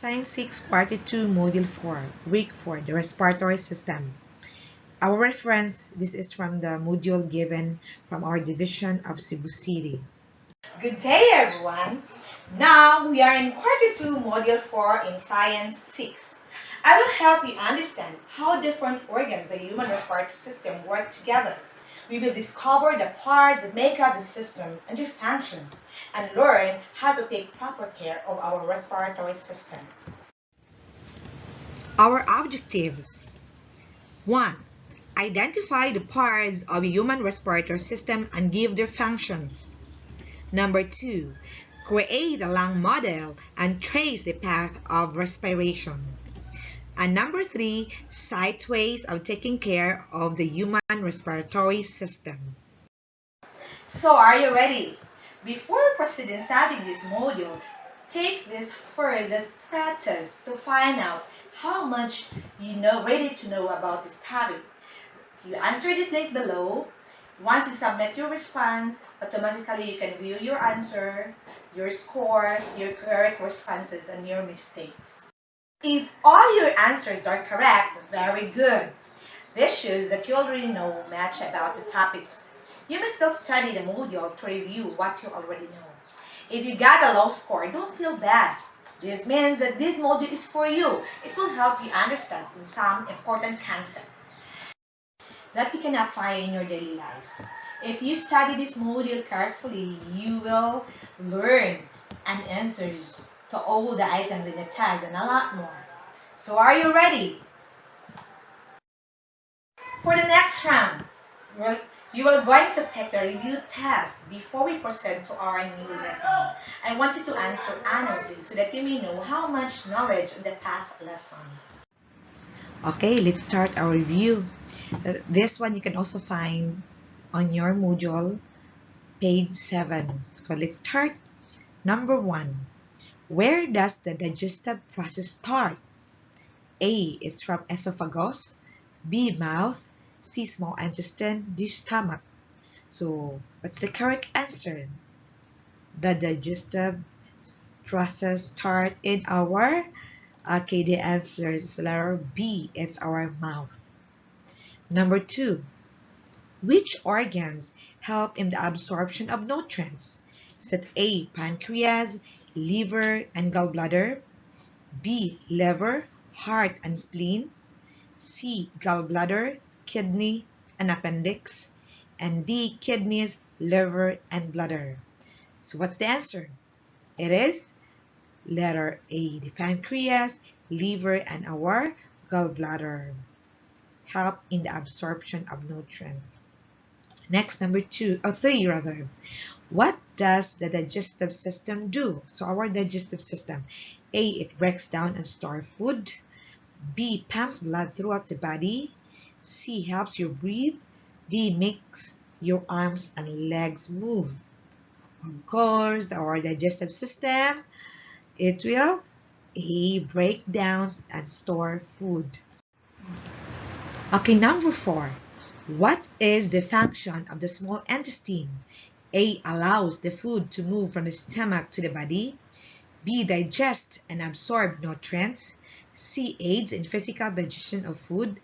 Science 6, Quarter 2, Module 4, Week 4, the Respiratory System. Our reference, this is from the module given from our division of Cebu City. Good day, everyone. Now we are in Quarter 2, Module 4 in Science 6. I will help you understand how different organs the human respiratory system work together. We will discover the parts that make up the system and their functions, and learn how to take proper care of our respiratory system. Our objectives. 1. Identify the parts of a human respiratory system and give their functions. Number 2. Create a lung model and trace the path of respiration. And number 3, cite ways of taking care of the human respiratory system. So, are you ready? Before proceeding studying this module, take this first as practice to find out how much you know ready to know about this topic. You answer this link below. Once you submit your response, automatically you can view your answer, your scores, your correct responses, and your mistakes. If all your answers are correct, very good. This shows that you already know much about the topics. You may still study the module to review what you already know. If you got a low score, don't feel bad. This means that this module is for you. It will help you understand some important concepts that you can apply in your daily life. If you study this module carefully, you will learn and answers to all the items in the test and a lot more. So are you ready? For the next round, you are going to take the review test before we proceed to our new lesson. I want you to answer honestly so that you may know how much knowledge in the past lesson. Okay, let's start our review. This one you can also find on your module, page 7. So let's start. Number 1. Where does the digestive process start? A. It's from esophagus. B. Mouth. C. Small intestine. D. Stomach. So, what's the correct answer? The digestive process start in our... Okay, the answer is letter B. It's our mouth. Number 2. Which organs help in the absorption of nutrients? Is it A. Pancreas, liver, and gallbladder? B. Liver, heart, and spleen? C. Gallbladder, kidney, and appendix? And D. Kidneys, liver, and bladder. So what's the answer? It is letter A. The pancreas, liver, and our gallbladder help in the absorption of nutrients. Next, number 3 rather. What does the digestive system do? So our digestive system, A. It breaks down and stores food. B. Pumps blood throughout the body. C. Helps you breathe. D. Makes your arms and legs move. Of course, our digestive system, it will A. Break down and store food. Okay, number 4. What is the function of the small intestine? A. Allows the food to move from the stomach to the body. B. Digests and absorb nutrients. C. Aids in physical digestion of food.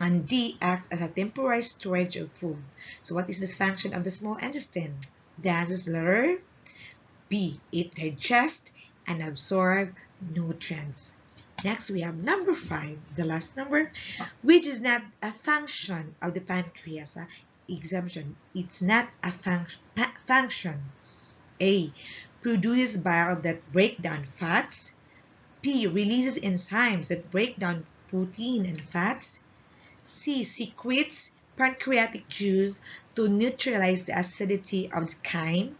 And D. Acts as a temporary storage of food. So what is the function of the small intestine? The answer is letter B. It digests and absorbs nutrients. Next, we have number 5, the last number, which is not a function of the pancreas. Exemption. It's not a function. A. Produces bile that break down fats. B. Releases enzymes that break down protein and fats. C. Secretes pancreatic juice to neutralize the acidity of the chyme.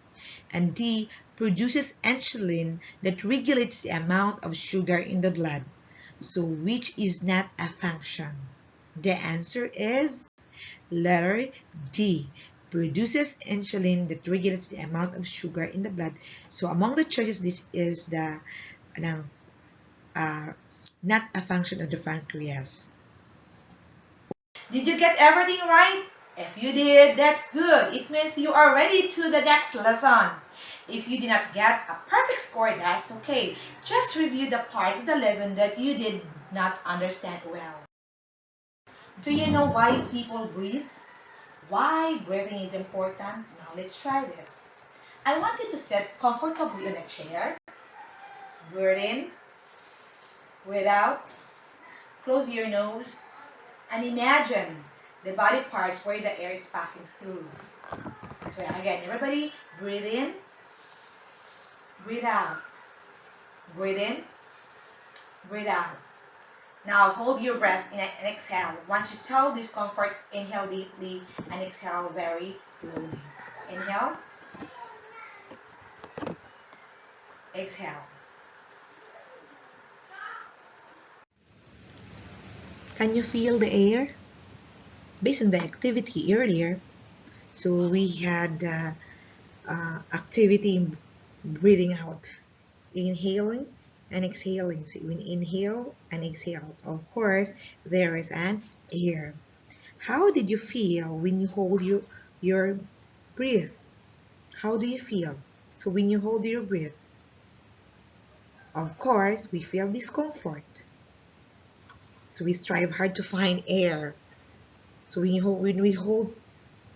And D. Produces insulin that regulates the amount of sugar in the blood. So which is not a function? The answer is letter D. Produces insulin that regulates the amount of sugar in the blood. So among the choices, this is the not a function of the pancreas. Did you get everything right? If you did, that's good. It means you are ready to the next lesson. If you did not get a perfect score, that's okay. Just review the parts of the lesson that you did not understand well. Do you know why people breathe? Why breathing is important? Now let's try this. I want you to sit comfortably on a chair. Breathe in, breathe out, close your nose, and imagine the body parts where the air is passing through. So again, everybody, breathe in, breathe out, breathe in, breathe out. Now hold your breath and exhale. Once you tell discomfort, inhale deeply and exhale very slowly. Inhale, exhale. Can you feel the air? Based on the activity earlier, so we had activity in breathing out, inhaling and exhaling. So when inhale and exhale, so of course there is an air. How did you feel when you hold your breath? How do you feel? So when you hold your breath, of course we feel discomfort. So we strive hard to find air. So when we hold,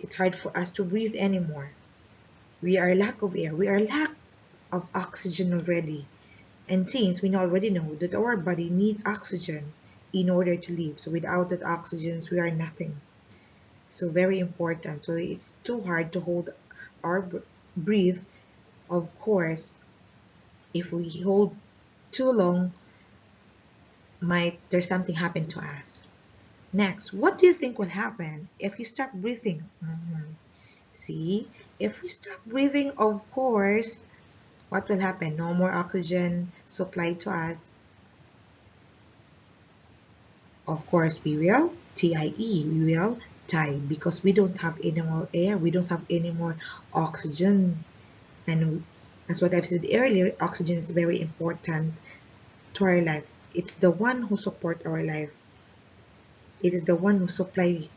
it's hard for us to breathe anymore. We are lack of air. We are lack of oxygen already. And since we already know that our body needs oxygen in order to live, so without that oxygen, we are nothing. So very important. So it's too hard to hold our breath. Of course, if we hold too long, might there's something happen to us. Next, what do you think will happen if you stop breathing? See, if we stop breathing, of course, what will happen? No more oxygen supplied to us. Of course, we will TIE, we will die because we don't have any more air, we don't have any more oxygen. And as what I've said earlier, oxygen is very important to our life. It's the one who supports our life. It is the one who supplies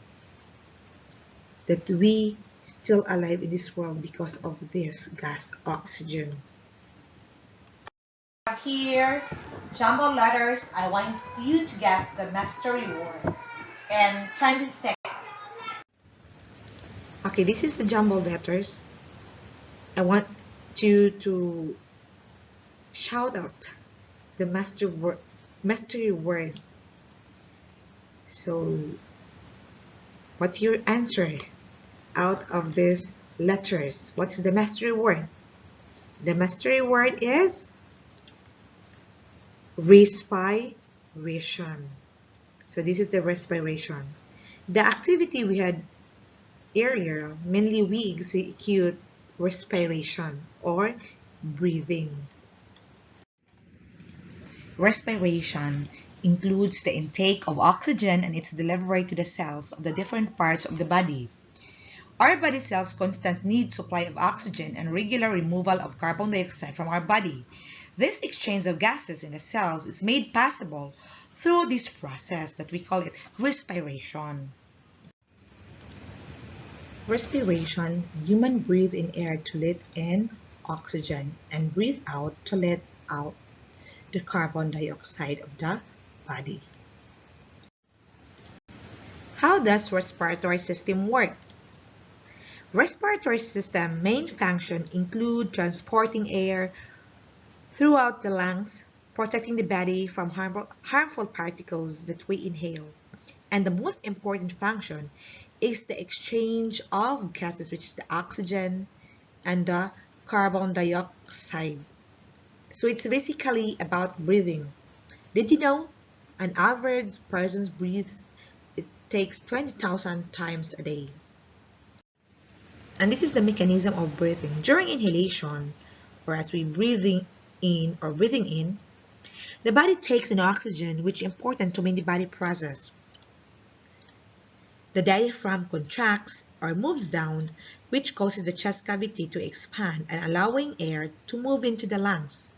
that we still alive in this world because of this gas, oxygen. Here, jumble letters. I want you to guess the mystery word in 20 seconds. Okay, this is the jumbled letters. I want you to shout out the mystery word. So, what's your answer out of these letters? What's the mystery word? The mystery word is respiration. So this is the respiration. The activity we had earlier, mainly we execute respiration or breathing. Respiration includes the intake of oxygen and its delivery to the cells of the different parts of the body. Our body cells constantly need supply of oxygen and regular removal of carbon dioxide from our body. This exchange of gases in the cells is made possible through this process that we call it respiration. Respiration, human breathe in air to let in oxygen and breathe out to let out the carbon dioxide of the body. How does respiratory system work? Respiratory system main function include transporting air throughout the lungs, protecting the body from harmful particles that we inhale. And the most important function is the exchange of gases, which is the oxygen and the carbon dioxide. So it's basically about breathing. Did you know an average person breathes, it takes 20,000 times a day. And this is the mechanism of breathing. During inhalation, or as we breathing in, the body takes in oxygen, which is important to many body processes. The diaphragm contracts or moves down, which causes the chest cavity to expand and allowing air to move into the lungs.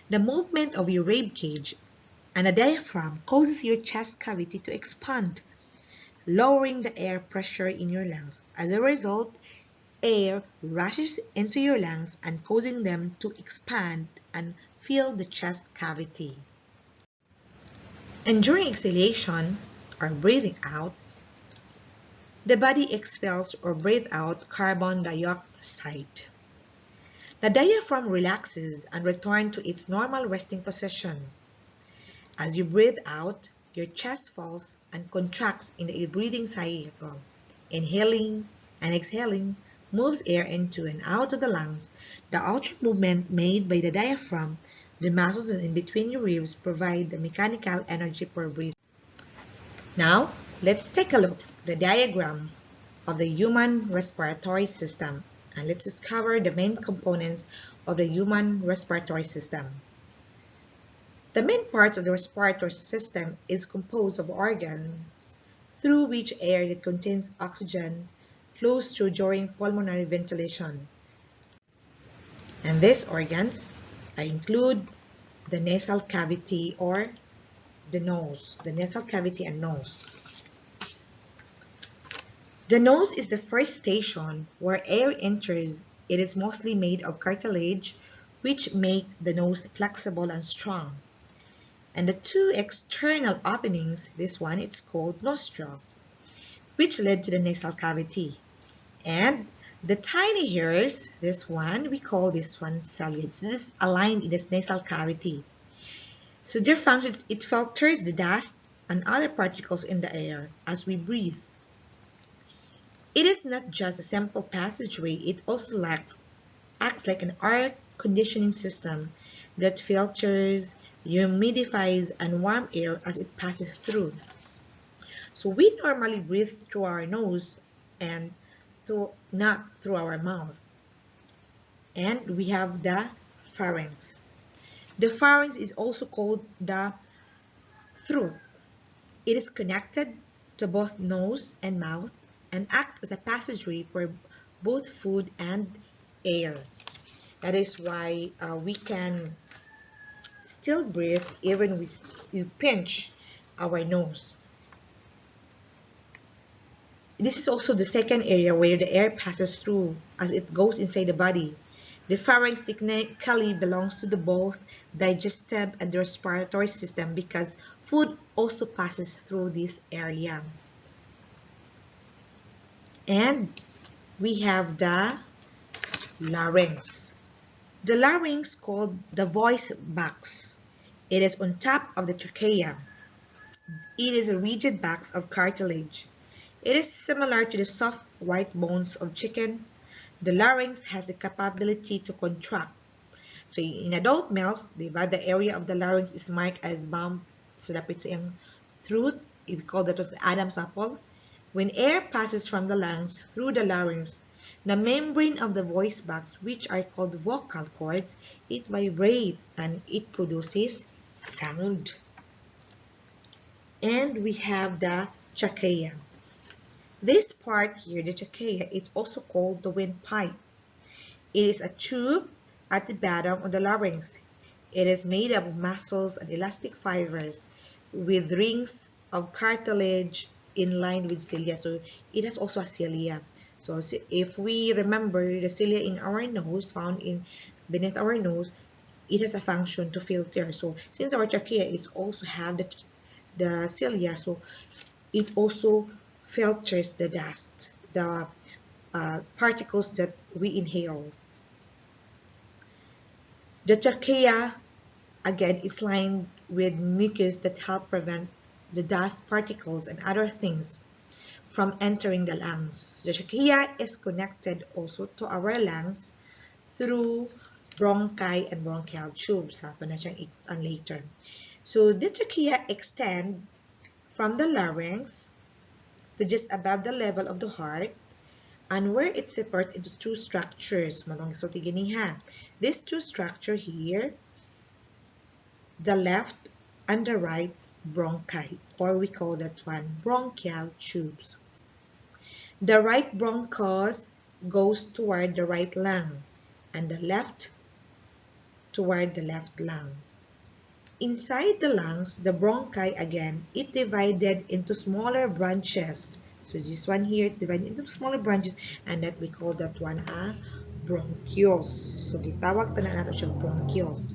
The movement of your rib cage and the diaphragm causes your chest cavity to expand. lowering the air pressure in your lungs. As a result, air rushes into your lungs and causing them to expand and fill the chest cavity. And during exhalation, or breathing out, the body expels or breathes out carbon dioxide. The diaphragm relaxes and returns to its normal resting position. As you breathe out, your chest falls and contracts in the breathing cycle. Inhaling and exhaling moves air into and out of the lungs. The outward movement made by the diaphragm, the muscles in between your ribs, provide the mechanical energy for breathing. Now, let's take a look at the diagram of the human respiratory system, and let's discover the main components of the human respiratory system. The main parts of the respiratory system is composed of organs through which air that contains oxygen flows through during pulmonary ventilation. And these organs include the nasal cavity or the nose, the nasal cavity and nose. The nose is the first station where air enters. It is mostly made of cartilage, which make the nose flexible and strong. And the two external openings, this one it's called nostrils, which led to the nasal cavity. And the tiny hairs, this one, we call this one cilia. This is aligned in this nasal cavity. So their function, it filters the dust and other particles in the air as we breathe. It is not just a simple passageway, it also acts like an air conditioning system that filters, humidifies, and warms air as it passes through. So we normally breathe through our nose and not through our mouth. And we have the pharynx. The pharynx is also called the throat. It is connected to both nose and mouth and acts as a passageway for both food and air. That is why we can still breathe even when we pinch our nose. This is also the second area where the air passes through as it goes inside the body. The pharynx technically belongs to both digestive and the respiratory system because food also passes through this area. And we have the larynx. The larynx, called the voice box. It is on top of the trachea. It is a rigid box of cartilage. It is similar to the soft white bones of chicken. The larynx has the capability to contract. So in adult males, the area of the larynx is marked as bump, so that it's in throat. We call that as Adam's apple. When air passes from the lungs through the larynx, the membrane of the voice box, which are called vocal cords, it vibrates and it produces sound. And we have the trachea. This part here, the trachea, it's also called the windpipe. It is a tube at the bottom of the larynx. It is made up of muscles and elastic fibers with rings of cartilage in line with cilia. So it has also a cilia. So if we remember the cilia in our nose, found in beneath our nose, it has a function to filter. So since our trachea is also have the cilia, so it also filters the dust, the particles that we inhale. The trachea, again, is lined with mucus that help prevent the dust particles and other things from entering the lungs. The trachea is connected also to our lungs through bronchi and bronchial tubes. Ito na siyang later. So the trachea extends from the larynx to just above the level of the heart, and where it separates into two structures. These two structures here, the left and the right bronchi, or we call that one bronchial tubes. The right bronchus goes toward the right lung, and the left toward the left lung. Inside the lungs, the bronchi again, it divided into smaller branches. So this one here, it's divided into smaller branches, and that we call that one bronchioles. So gitawag tanan nato siya bronchioles.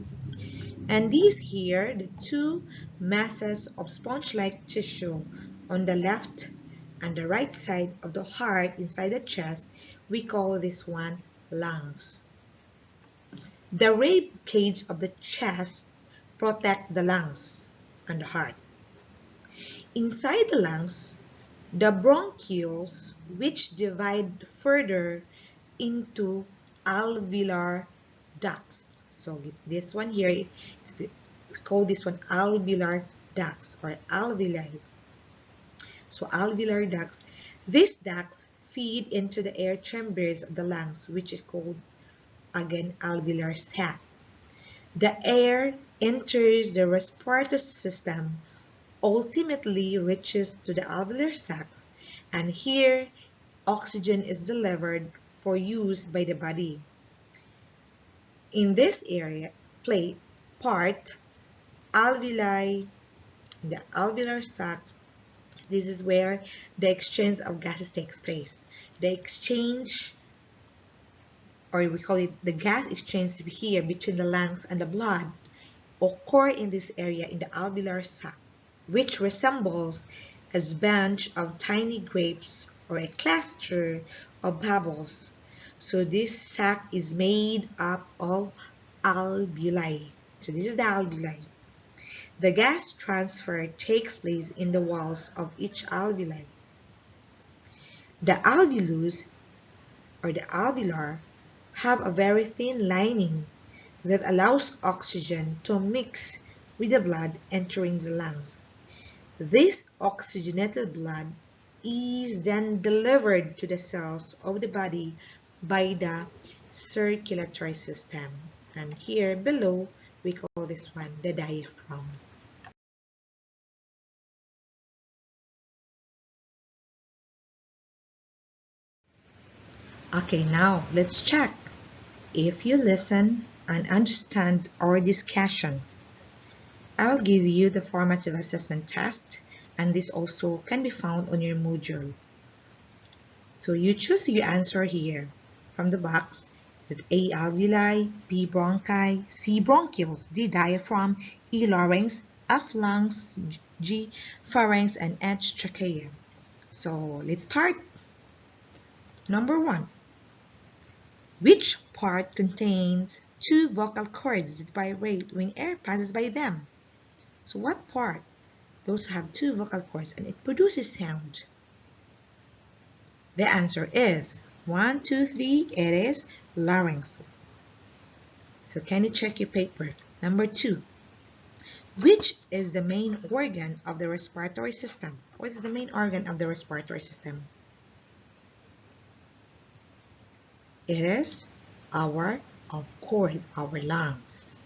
And these here, the two masses of sponge-like tissue on the left and the right side of the heart inside the chest, we call this one lungs. The rib cage of the chest protect the lungs and the heart. Inside the lungs, the bronchioles, which divide further into alveolar ducts. So this one here, we call this one alveolar ducts or alveoli. So alveolar ducts. These ducts feed into the air chambers of the lungs, which is called again alveolar sac. The air enters the respiratory system, ultimately reaches to the alveolar sacs, and here oxygen is delivered for use by the body. In this area, part, alveoli, the alveolar sac, this is where the exchange of gases takes place. The exchange, or we call it the gas exchange here between the lungs and the blood, occur in this area in the alveolar sac, which resembles a bunch of tiny grapes or a cluster of bubbles. So this sac is made up of alveoli. So this is the alveoli. The gas transfer takes place in the walls of each alveoli. The alveolus or the alveolar have a very thin lining that allows oxygen to mix with the blood entering the lungs. This oxygenated blood is then delivered to the cells of the body by the circulatory system. And here below, we call this one the diaphragm. Okay, now let's check if you listen and understand our discussion. I'll give you the formative assessment test, and this also can be found on your module. So you choose your answer here from the box. Is it A, alveoli, B, bronchi, C, bronchioles, D, diaphragm, E, larynx, F, lungs, G, pharynx, and H, trachea. So let's start. Number 1. Which part contains two vocal cords that vibrate when air passes by them? So what part? Those have two vocal cords and it produces sound. The answer is 1, 2, 3. It is larynx. So can you check your paper? Number 2. Which is the main organ of the respiratory system? What is the main organ of the respiratory system? It is of course, our lungs.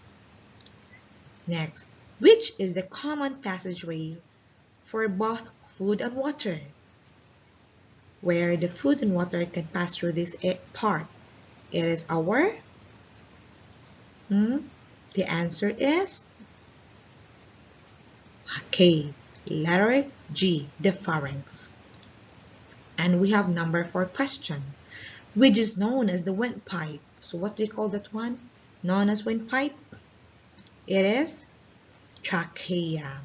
Next, which is the common passageway for both food and water? Where the food and water can pass through this part? It is our The answer is okay, letter G, the pharynx. And we have number 4 question, which is known as the windpipe. So what do you call that one? Known as windpipe? It is trachea.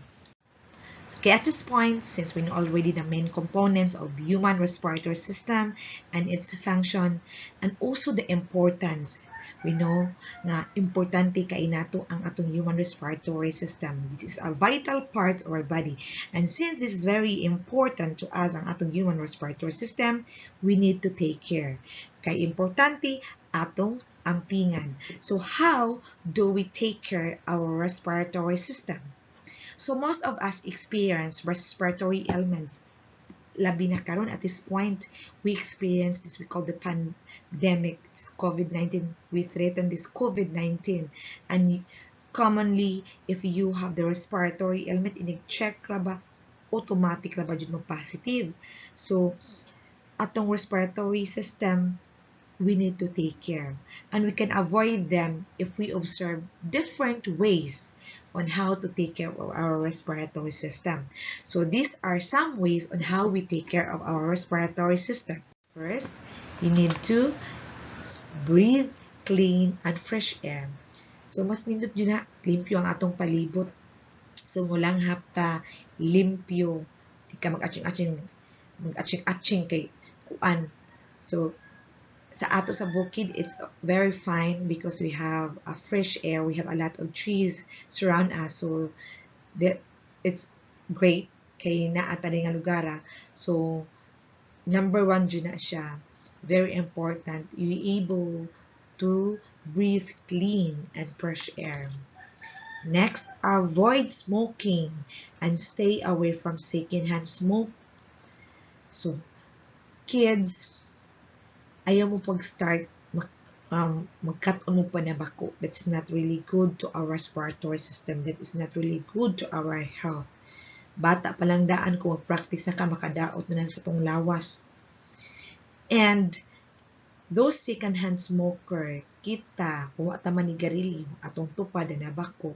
Okay, at this point, since we know already the main components of human respiratory system and its function, and also the importance, we know na importante kay nato ang atong human respiratory system. This is a vital part of our body. And since this is very important to us, ang atong human respiratory system, we need to take care. Kay importante atong ampingan. So how do we take care our respiratory system? So most of us experience respiratory ailments. Labi na karon at this point, we experience this, we call the pandemic, COVID-19. We threaten this COVID-19. And commonly, if you have the respiratory ailment, inig-check ra ba, automatic ra ba jud mo positive. So, atong respiratory system, we need to take care. And we can avoid them if we observe different ways on how to take care of our respiratory system. So these are some ways on how we take care of our respiratory system. First, you need to breathe clean and fresh air. So mas nindot yun na, limpyo ang atong palibot. So mulang hapta, limpyo, di ka mag-atching kay kuan. So sa ato sa bukid, it's very fine because we have a fresh air, we have a lot of trees surround us, so it's great kay naa tani nga lugar. So number one dyan na siya, very important, you able to breathe clean and fresh air. Next, avoid smoking and stay away from secondhand smoke. So kids, ayaw mo pag-start magkat-on mo pa na bako. That's not really good to our respiratory system. That is not really good to our health. Bata pa lang daan kung mag-practice na ka, makadaot na lang sa tong lawas. And those second-hand smoker, kita, kung wata manigarilyo, atong tupad na bako,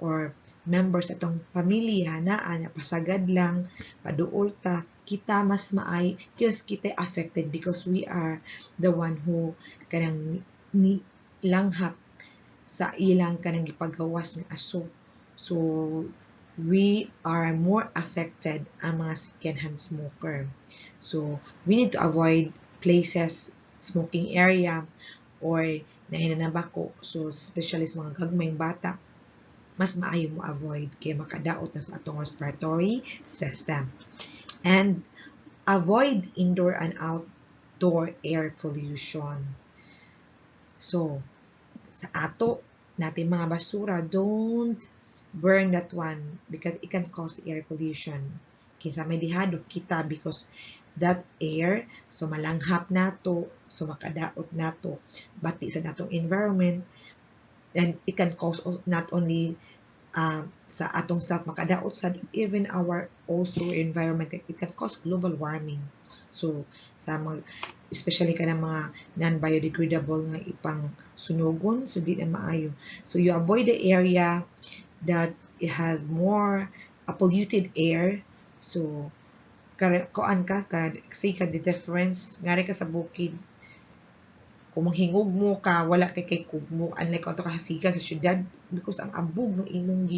or members atong pamilya na pasagad lang, paduol ta, kita mas maay, kita affected because we are the one who kanang langhap sa ilang kanang gipagawas ng aso. So we are more affected ang mga second-hand smoker. So we need to avoid places, smoking area, or nainanabako. So especially sa mga gagmayng bata, mas maayo mo avoid kaya makadaot na sa atong respiratory system. And avoid indoor and outdoor air pollution. So sa ato natin mga basura, don't burn that one because it can cause air pollution. Kinsa may dihado kita because that air, so malanghap nato, so makadaot nato, bati sa natong environment, and it can cause not only sa atong self makadaot sa even our also environment, it can cause global warming. So sa mga especially ka ng mga non-biodegradable nga ipang sunugon, so di na maayo. So you avoid the area that it has more polluted air. So kuan ka kasi ka the difference ngari ka sa bukid, kung manghingog mo ka, wala kay kugmo, unlike ato kahasigan sa syudad, because ang ambog ng imong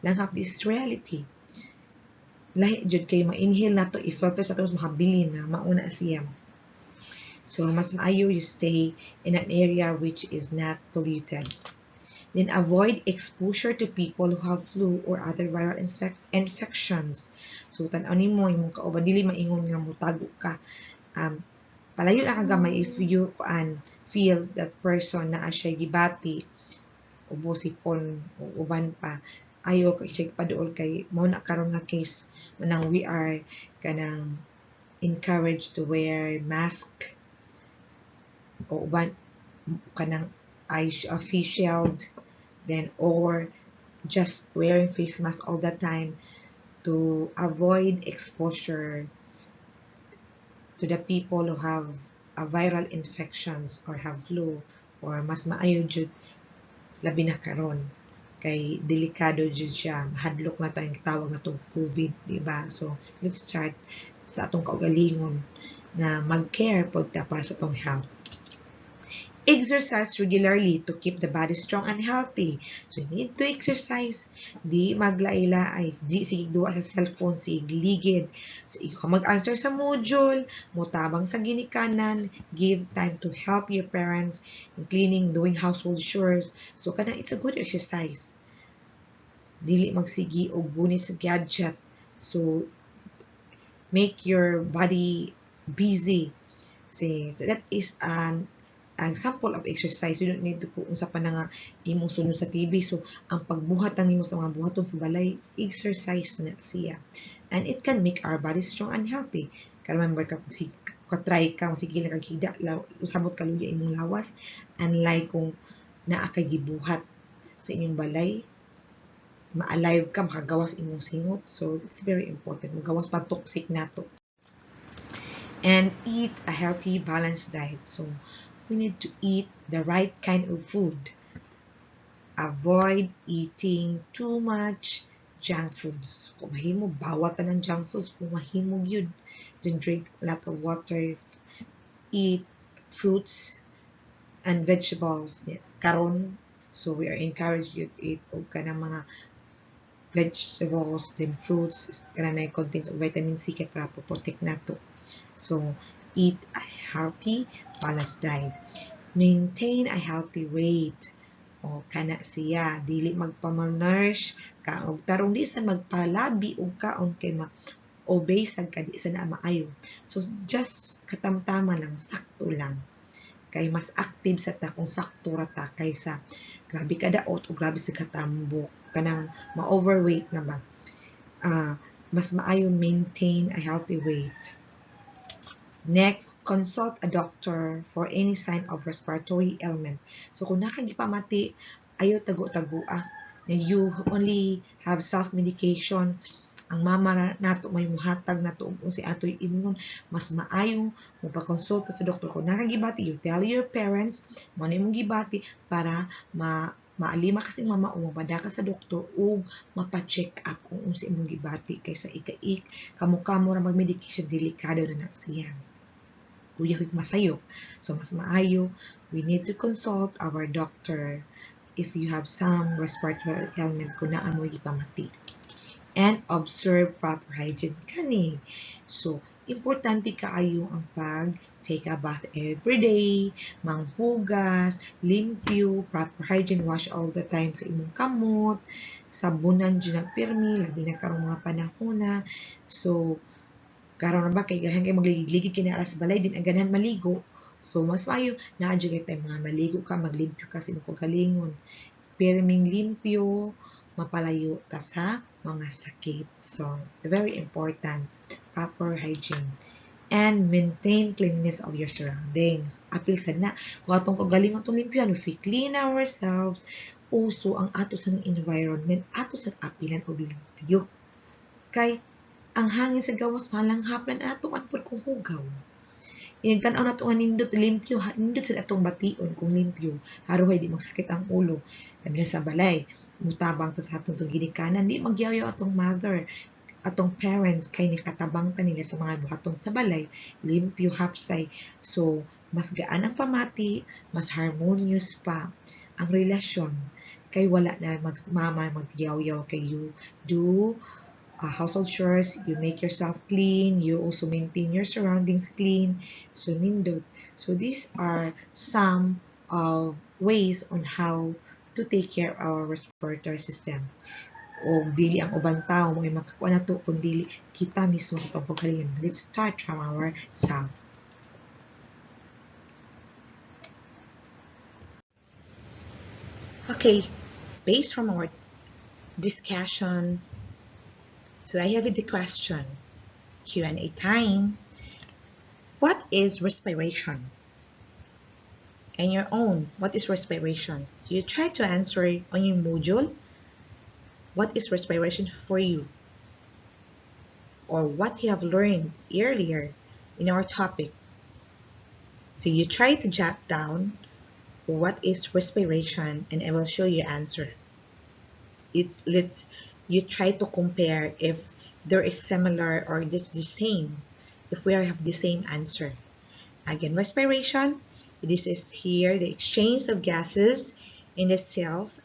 langhap, this is reality. Lahi jud kay ma-inhale nato, i-filter sa tos mahabilin na mauna siya. So mas maayo you stay in an area which is not polluted. Then avoid exposure to people who have flu or other viral infections. So tan-aw nimo imong kauban dili maingon nga mutago ka. Palayo na kagamay if you feel that person na siya gibati, ubosipon o uban pa, ayo kay siya paduol kay mao na karon nga case manang we are kanang encouraged to wear mask o uban kanang face shield, then or just wearing face mask all the time to avoid exposure to the people who have viral infections or have flu, or mas maayo jud labi na karon kay delikado jud siya, hadlok na tayong tawag na tong COVID, di ba? So let's start sa atong kaugalingon na mag-care pod ta para sa atong health. Exercise regularly to keep the body strong and healthy. So you need to exercise. Di maglaila ay di sige duwa sa cellphone, sige ligid. So ikaw mag-answer sa module, mutabang sa ginikanan, give time to help your parents in cleaning, doing household chores. So kana it's a good exercise. Dili magsigi og gunit sa gadget. So make your body busy. So that is an example of exercise. You don't need to kung sa pananga imong sunod sa TV. So ang pagbuhat ang nimo sa mga buhaton sa balay, exercise na siya, and it can make our body strong and healthy. Remember ka try ka sige lang kagida usabot kaluya imong lawas, unlike kung naa kay gibuhat sa inyong balay, ma-alive ka, makagawas imong singot. So it's very important, magawas pa toxic nato. And eat a healthy balanced diet. So we need to eat the right kind of food. avoid eating too much junk foods. Kung mahimo, bawatan ng junk foods. Kung mahimo yun, then drink a lot of water. Eat fruits and vegetables. Karon, so we are encouraged you to eat og kanang mga vegetables, then fruits, kanang contains of vitamin C kay para protect nato. So, eat a healthy, balanced diet. Maintain a healthy weight. O kana siya, dili magpa-malnourish ka og tarong di sa magpalabi og kaon kay ma-obese ka di sa na maayo. So, just katamtaman lang, sakto lang. Kay mas active sa ta kung sakto ra ta kaysa grabe ka daot o grabe sa katambok kanang ma-overweight na ba. Mas maayo maintain a healthy weight. Next, consult a doctor for any sign of respiratory ailment. So kung nakagipamati, ayaw tago-tagoa. And you only have self-medication, ang mama nato may muhatag nato kung si ato'y immune, mas maayo mo pa-consulta sa doktor. Kung nakagibati, you tell your parents, mo na imong gibati para maalima kasi mama o mabada ka sa doktor o mapa-check up kung unsa imong gibati kaysa ika-ik kamo-kamo ra mag-medication, delikado na siya. Kuyahig masayo. So, mas maayo, we need to consult our doctor if you have some respiratory ailment kung naa mo ipamati. And observe proper hygiene kani. So, importante kaayo ang take a bath every day, manghugas, limpyo, proper hygiene, wash all the time sa imong kamot, sabunan dyan na pirmi, labi na karong mga panahon na. So, karon na ba kay gahan kay magligid kini aras balay din ang ganahan maligo. So mas maayo naa jud kay mga maligo ka, maglimpyo ka sa imong kagalingon. Pirming limpyo, mapalayo ta sa mga sakit. So very important, proper hygiene. And maintain cleanliness of your surroundings. Apil sad na kung atong kagalingon tong limpyon, if we clean ourselves, uso ang ato sa environment, ato sa apilan og limpyo. Kay ang hangin sa gawas malanghaplan atong anpod kung hugaw. Inigtan-aw nato nga nindot limpyo, nindot sa atong bation kung limpyo, haruhay di magsakit ang ulo. Kami na sa balay, mutabang pa sa atong ginikanan, di magyaw atong mother, atong parents kay nikatabang ta nila sa mga buhaton sa balay, limpyo hapsay. So, mas gaan ang pamati, mas harmonious pa ang relasyon. Kay wala na mama magyaw-yaw kay you do household chores, you make yourself clean, you also maintain your surroundings clean. So, nindot. So, these are some of ways on how to take care of our respiratory system. O dili ang ubang tao mo ay makakuha na to kung dili kita mismo sa itong pagkalingan. Let's start from ourselves. Okay, based from our discussion, so I have the question, Q&A time. What is respiration? And your own, what is respiration? You try to answer on your module. What is respiration for you? Or what you have learned earlier in our topic. So you try to jot down what is respiration and I will show you answer. You try to compare if there is similar or this the same, if we have the same answer. Again, respiration, this is here the exchange of gases in the cells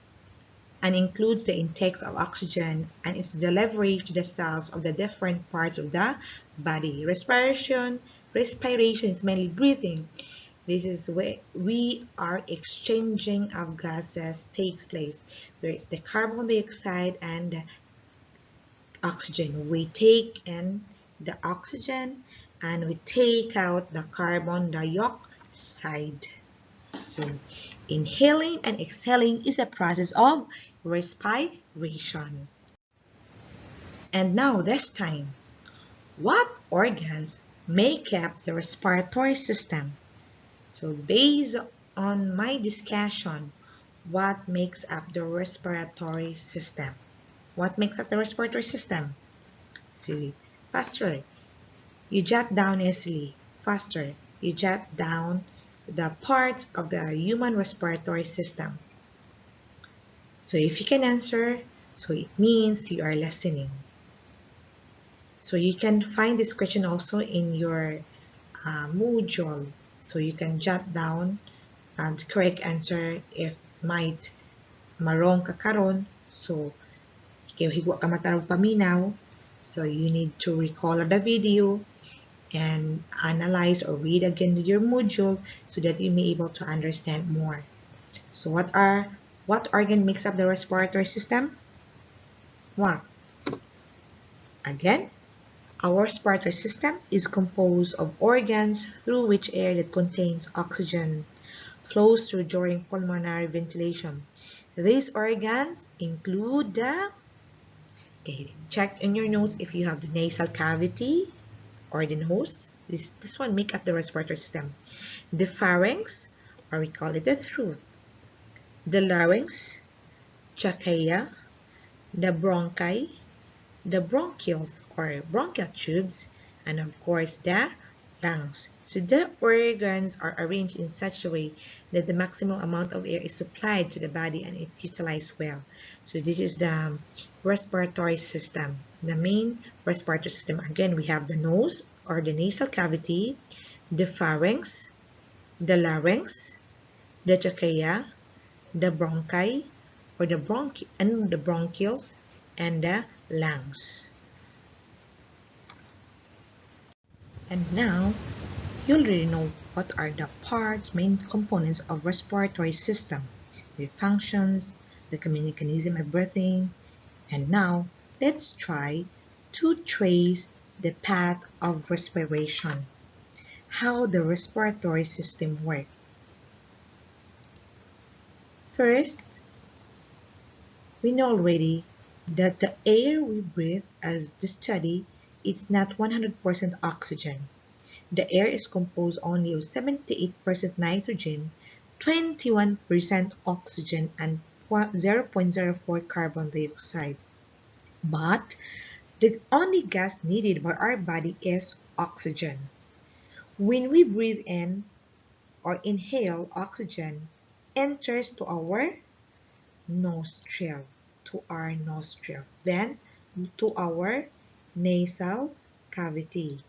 and includes the intakes of oxygen and its delivery to the cells of the different parts of the body. Respiration is mainly breathing. This is where we are exchanging of gases takes place, where it's the carbon dioxide and the oxygen. We take in the oxygen and we take out the carbon dioxide. So, inhaling and exhaling is a process of respiration. And now this time, what organs make up the respiratory system? So based on my discussion, what makes up the respiratory system? What makes up the respiratory system? So faster, you jot down easily. Faster, you jot down the parts of the human respiratory system. So if you can answer, so it means you are listening. So you can find this question also in your module. So you can jot down the correct answer if might marong ka karon. So kaya higwa ka matarong paminaw. So you need to recall the video and analyze or read again your module so that you may able to understand more. So what organ makes up the respiratory system? What? Again, our respiratory system is composed of organs through which air that contains oxygen flows through during pulmonary ventilation. These organs include the, okay, check in your notes if you have the nasal cavity or the nose. This one make up the respiratory system. The pharynx, or we call it the throat. The larynx, trachea, the bronchi, the bronchioles or bronchial tubes, and of course the lungs. So the organs are arranged in such a way that the maximum amount of air is supplied to the body and it's utilized well. So this is the respiratory system. The main respiratory system, again, we have the nose or the nasal cavity, the pharynx, the larynx, the trachea, the bronchi or the bronchioles, and the lungs. And now you already know what are the parts, main components of respiratory system, the functions, the mechanism of breathing, and now let's try to trace the path of respiration, how the respiratory system works. First, we know already that the air we breathe as the study, it's not 100% oxygen. The air is composed only of 78% nitrogen, 21% oxygen, and 0.04 carbon dioxide. But the only gas needed by our body is oxygen. When we breathe in or inhale, oxygen enters to our nostril, then to our nasal cavity,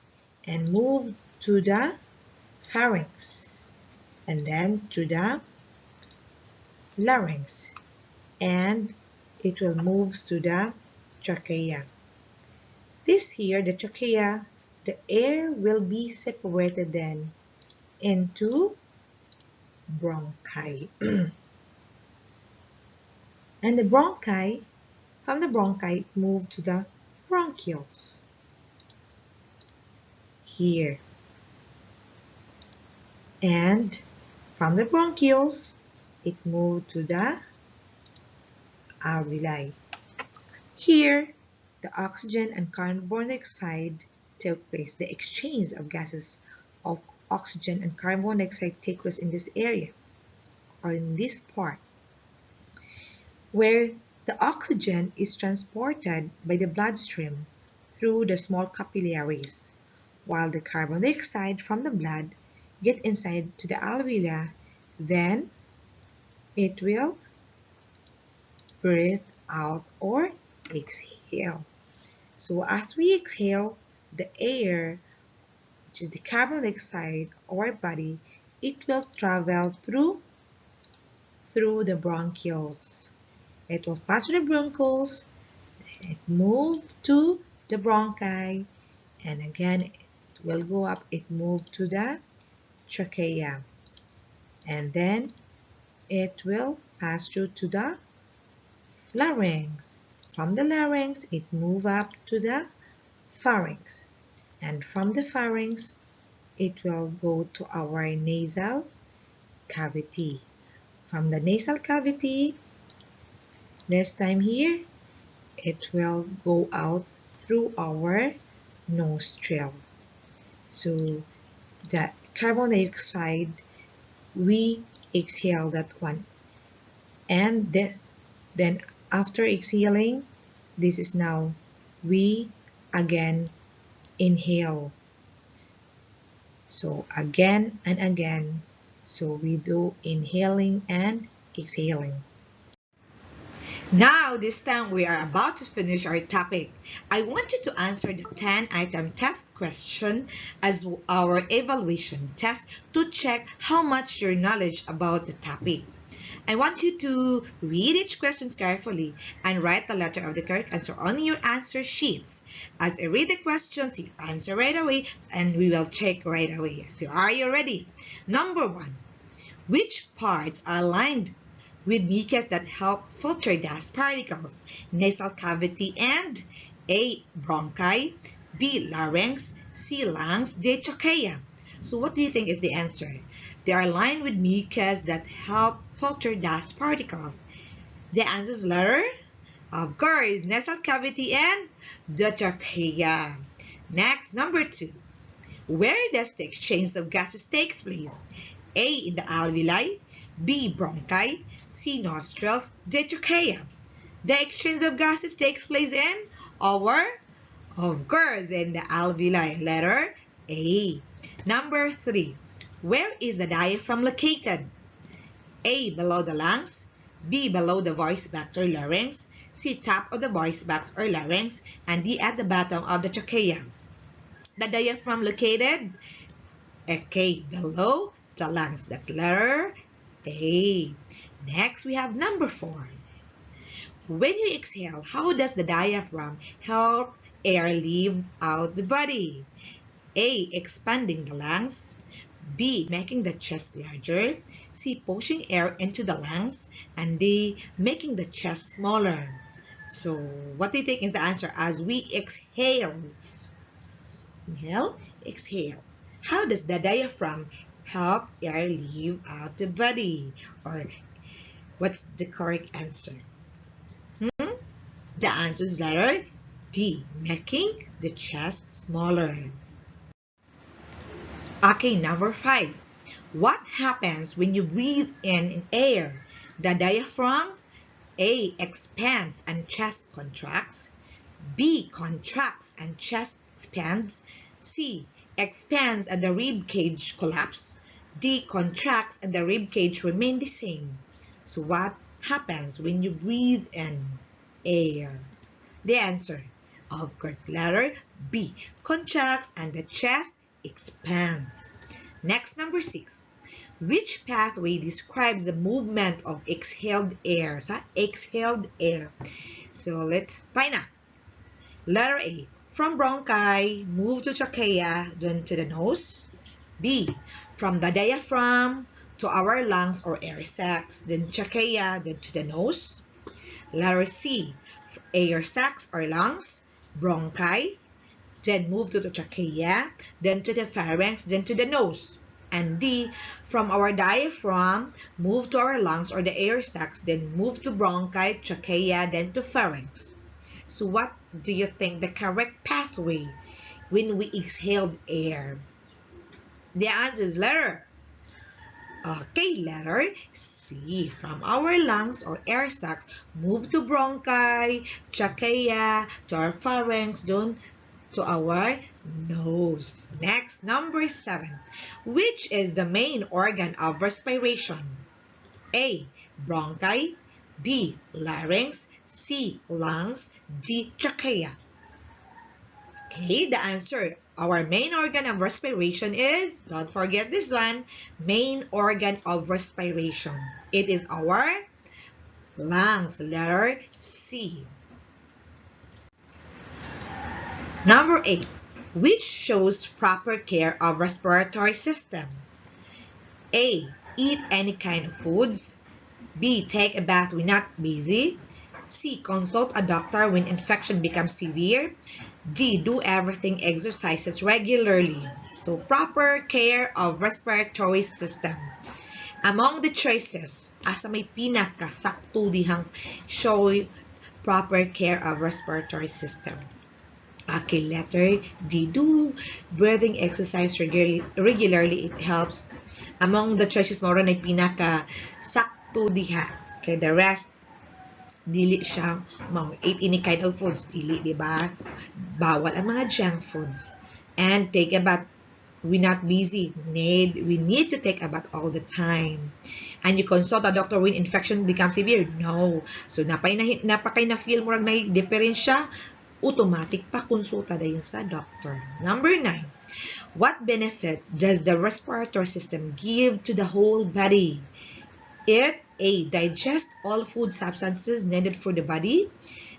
and move to the pharynx, and then to the larynx, and it will move to the trachea. This here, the trachea, the air will be separated then into bronchi. And the bronchi, from the bronchi, move to the bronchioles. Here. And from the bronchioles, it moved to the alveoli. Here, the oxygen and carbon dioxide took place. The exchange of gases of oxygen and carbon dioxide take place in this area, or in this part, where the oxygen is transported by the bloodstream through the small capillaries, while the carbon dioxide from the blood get inside to the alveoli, then it will breathe out or exhale. So as we exhale, the air, which is the carbon dioxide of our body, it will travel through the bronchioles. It will pass through the bronchioles, it move to the bronchi, and again it will go up, it move to the trachea, and then it will pass through to the larynx. From the larynx, it move up to the pharynx, and from the pharynx, it will go to our nasal cavity. From the nasal cavity, this time here, it will go out through our nostril. So the carbon dioxide, we exhale that one. And then after exhaling, this is now we again inhale. So again and again. So we do inhaling and exhaling. Now, this time we are about to finish our topic. I want you to answer the 10-item test question as our evaluation test to check how much your knowledge about the topic. I want you to read each question carefully and write the letter of the correct answer on your answer sheets. As I read the questions, you answer right away and we will check right away. So are you ready? Number 1. Which parts are aligned with mucus that help filter dust particles? Nasal cavity and A. Bronchi, B. Larynx, C. Lungs, D. Trachea. So what do you think is the answer? They are lined with mucus that help filter dust particles. The answer is letter, of course, nasal cavity and the trachea. Next, number 2. Where does the exchange of gases takes place? A. In the alveoli, B. Bronchi, C. Nostrils, D. Trachea. The exchange of gases takes place in our, of course, in the alveoli. Letter A. Number 3. Where is the diaphragm located? A. Below the lungs, B. Below the voice box or larynx, C. Top of the voice box or larynx, and D. At the bottom of the trachea. The diaphragm located, okay, below the lungs. That's letter A. Next, we have number 4. When you exhale, how does the diaphragm help air leave out the body? A. Expanding the lungs, B. Making the chest larger, C. Pushing air into the lungs, and D. Making the chest smaller. So, what do you think is the answer as we exhale? Inhale, exhale. How does the diaphragm help air leave out the body? Or what's the correct answer? The answer is letter D, making the chest smaller. Okay, number 5. What happens when you breathe in air? The diaphragm, A. Expands and chest contracts, B. Contracts and chest expands, C. Expands and the rib cage collapses, D. Contracts and the rib cage remain the same. So what happens when you breathe in air? The answer, of course, letter B. Contracts and the chest expands. Next, number 6. Which pathway describes the movement of exhaled air? So, exhaled air. So let's find out. Letter A. From bronchi, move to trachea, then to the nose. B. From the diaphragm to our lungs or air sacs, then trachea, then to the nose. Letter C. Air sacs or lungs, bronchi, then move to the trachea, then to the pharynx, then to the nose. And D. From our diaphragm, move to our lungs or the air sacs, then move to bronchi, trachea, then to pharynx. So what do you think the correct pathway when we exhaled air? The answer is letter. Okay, letter C. From our lungs or air sacs, move to bronchi, trachea, to our pharynx, then to our nose. Next, number 7. Which is the main organ of respiration? A. Bronchi, B. Larynx, C. Lungs, D. Trachea. Okay, the answer. Our main organ of respiration is, don't forget this one, main organ of respiration. It is our lungs, letter C. Number 8. Which shows proper care of respiratory system? A. Eat any kind of foods. B. Take a bath when not busy. C. Consult a doctor when infection becomes severe. D. Do everything exercises regularly. So, proper care of respiratory system. Among the choices, asa may pinakasakto dihang show proper care of respiratory system. Okay, letter D. Do breathing exercise regularly. It helps. Among the choices, moro na pinakasakto diha. Okay, the rest, dili siya eat any kind of foods, dili, di ba? Bawal ang mga junk foods. And take a bath We're not busy. We need to take a bath all the time. And you consult a doctor when infection becomes severe? No. So, napakay na feel mo may diferensya, automatic pa konsulta dayon sa doctor. Number 9. What benefit does the respiratory system give to the whole body? It A. Digests all food substances needed for the body.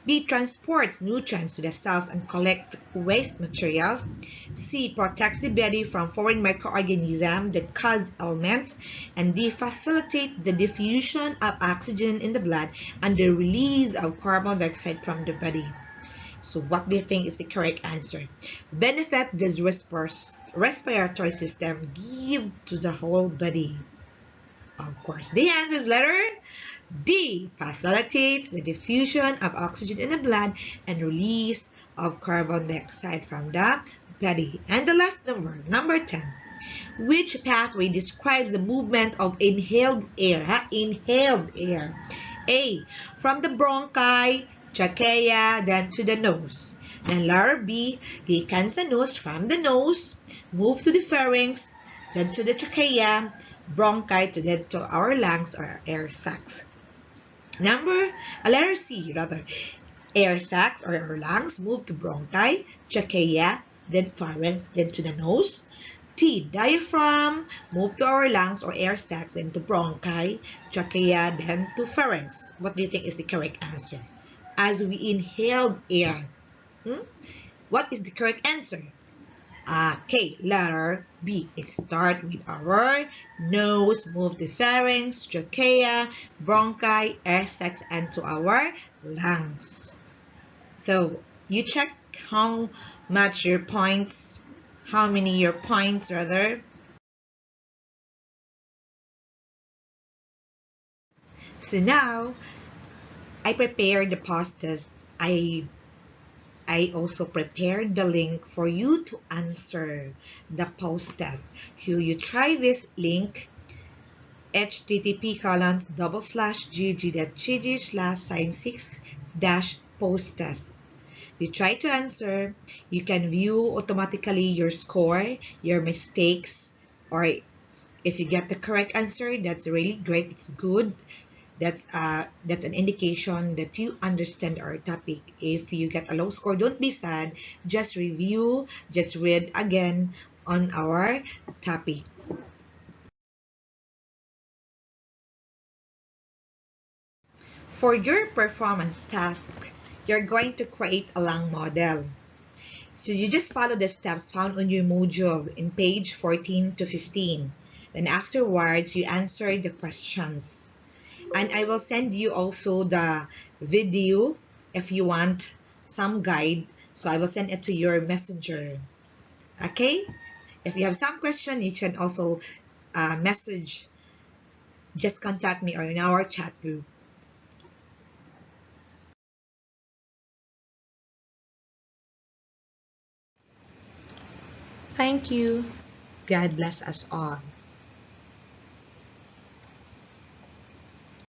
B. Transports nutrients to the cells and collect waste materials. C. Protects the body from foreign microorganisms that cause ailments. And D. Facilitates the diffusion of oxygen in the blood and the release of carbon dioxide from the body. So what do you think is the correct answer? Benefit does respiratory system give to the whole body? Of course, the answer is letter D. Facilitates the diffusion of oxygen in the blood and release of carbon dioxide from the body. And the last number 10. Which pathway describes the movement of inhaled air? Inhaled air. A. From the bronchi, trachea, then to the nose. Then letter B. Gikan sa nose, from the nose, move to the pharynx, then to the trachea, bronchi, then to our lungs or air sacs. Letter C, rather. Air sacs or our lungs move to bronchi, trachea, then pharynx, then to the nose. T, diaphragm, move to our lungs or air sacs, then to bronchi, trachea, then to pharynx. What do you think is the correct answer? As we inhaled air. What is the correct answer? Okay, letter B. It starts with our nose, move to pharynx, trachea, bronchi, air sacs, and to our lungs. So, you check how much your points, how many your points rather. So now, I prepared the post test. I also prepared the link for you to answer the post test. So you try this link, http://gg.gg/science6-post test. You try to answer. You can view automatically your score, your mistakes, or if you get the correct answer, that's really great. It's good. That's an indication that you understand our topic. If you get a low score, don't be sad. Just review, just read again on our topic. For your performance task, you're going to create a lang model. So you just follow the steps found on your module in page 14 to 15. Then afterwards, you answer the questions. And I will send you also the video if you want some guide. So I will send it to your messenger. Okay? If you have some question, you can also message. Just contact me or in our chat group. Thank you. God bless us all.